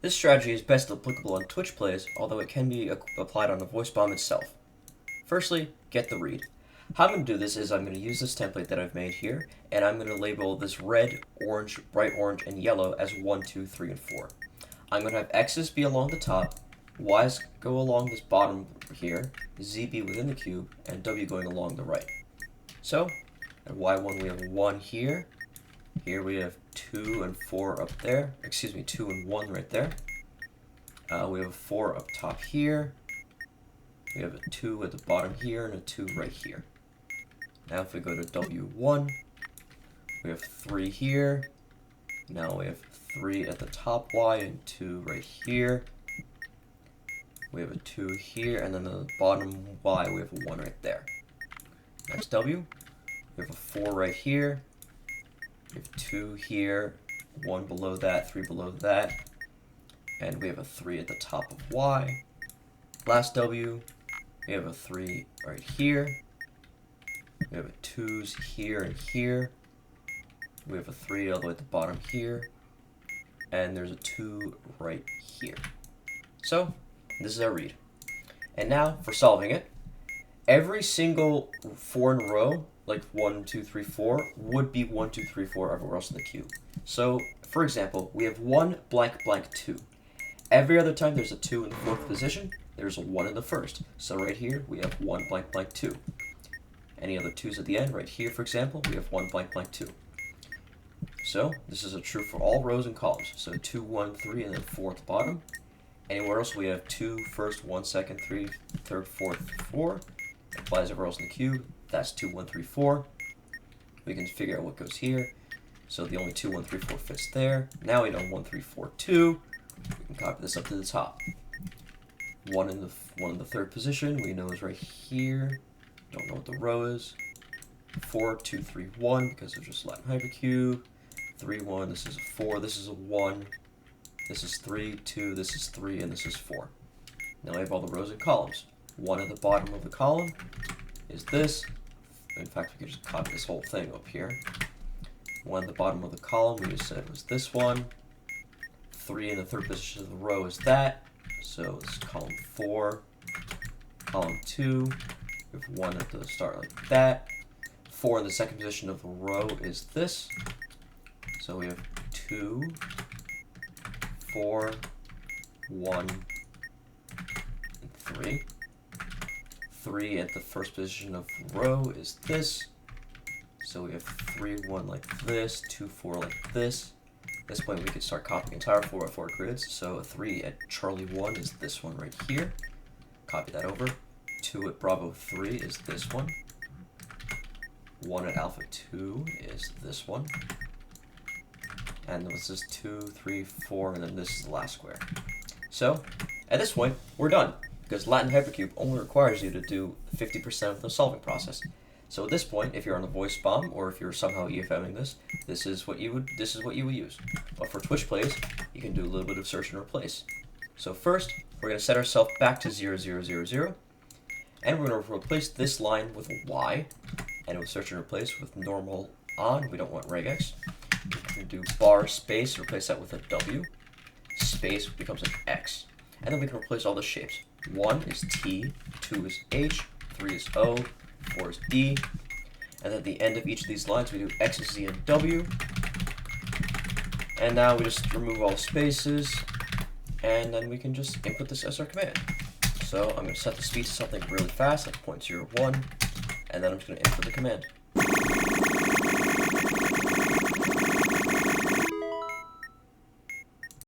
This strategy is best applicable on Twitch plays, although it can be applied on the voice bomb itself. Firstly, get the read. How I'm going to do this is I'm going to use this template that I've made here, and I'm going to label this red, orange, bright orange, and yellow as 1, 2, 3, and 4. I'm going to have X's be along the top, Y's go along this bottom here, Z be within the cube, and W going along the right. So, at Y1 we have 1 here, here we have 2 and 4 up there, 2 and 1 right there. We have a 4 up top here, we have a 2 at the bottom here, and a 2 right here. Now if we go to W1, we have 3 here, now we have 3 at the top Y and 2 right here. We have a 2 here, and then the bottom Y, we have a 1 right there. Next W, we have a 4 right here, we have 2 here, 1 below that, 3 below that, and we have a 3 at the top of Y. Last W, we have a 3 right here, we have a 2's here and here, we have a 3 all the way at the bottom here, and there's a 2 right here. So, this is our read. And now, for solving it, every single 4 in a row, like 1, 2, 3, 4, would be 1, 2, 3, 4 everywhere else in the cube. So, for example, we have 1 blank blank 2. Every other time there's a 2 in the 4th position, there's a 1 in the 1st. So right here, we have 1 blank blank 2. Any other 2's at the end, right here, for example, we have 1 blank blank 2. So, this is true for all rows and columns. So 2, 1, 3, and then 4 at the bottom. Anywhere else we have 2 first, 1 second, 3 third, 4th, 4. Applies everywhere else in the cube. That's 2, 1, 3, 4. We can figure out what goes here. So the only 2, 1, 3, 4 fits there. Now we know 1, 3, 4, 2. We can copy this up to the top. 1 in the 3rd position we know is right here. Don't know what the row is. 4, 2, 3, 1 because of just Latin Hypercube. 3, 1. This is a 4. This is a 1. This is 3, 2, this is 3, and this is 4. Now we have all the rows and columns. 1 at the bottom of the column is this. In fact, we could just copy this whole thing up here. 1 at the bottom of the column, we just said was this one. 3 in the 3rd position of the row is that. So this is column 4. Column 2, we have 1 at the start like that. 4 in the 2nd position of the row is this. So we have 2, 4, 1, and 3. 3 at the 1st position of the row is this. So we have 3, 1 like this, 2, 4 like this. At this point we could start copying entire 4x4 grids. So a 3 at Charlie 1 is this one right here. Copy that over. 2 at Bravo 3 is this one. 1 at Alpha 2 is this one. And this is 2, 3, 4, and then this is the last square. So, at this point, we're done, because Latin Hypercube only requires you to do 50% of the solving process. So at this point, if you're on a voice bomb, or if you're somehow EFMing this, this is what you would use. But for Twitch plays, you can do a little bit of search and replace. So first, we're going to set ourselves back to 0, 0, 0, 0, and we're going to replace this line with a Y, and with search and replace with normal on. We don't want regex. We can do bar space, replace that with a W. Space becomes an X. And then we can replace all the shapes. 1 is T, 2 is H, 3 is O, 4 is D. And at the end of each of these lines, we do X, Z, and W. And now we just remove all spaces, and then we can just input this as our command. So I'm going to set the speed to something really fast, like 0.01, and then I'm just going to input the command.